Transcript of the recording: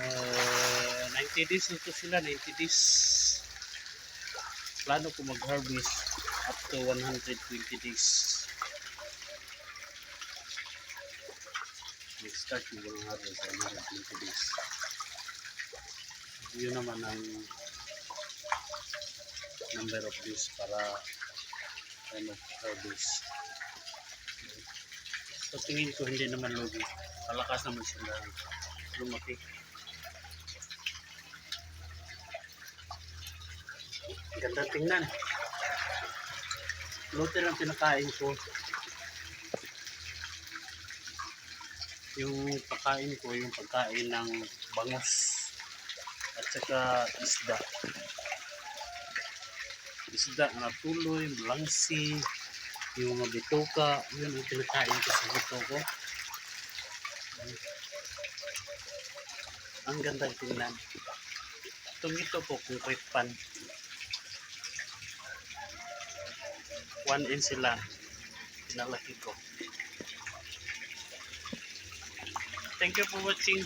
90 days ito sila, 90 days. Plano ko mag-harvest up to 120 days. Mag-start mo ng harvest 120 days. Yun naman ang number of days para harvest. So tingin ko hindi naman lugi. Malakas naman sila lumaki. Ganda tingnan. Lote lang pinakain ko. Yung pagkain ko, yung pagkain ng bangus at saka isda. Isda na tuloy, malangsi, yung mga bituka, yun ang pinakain ko sa buto ko. Ang ganda tingnan. Itong ito po, concrete pan. 1 inch sila. Pinalaki ko. Thank you for watching.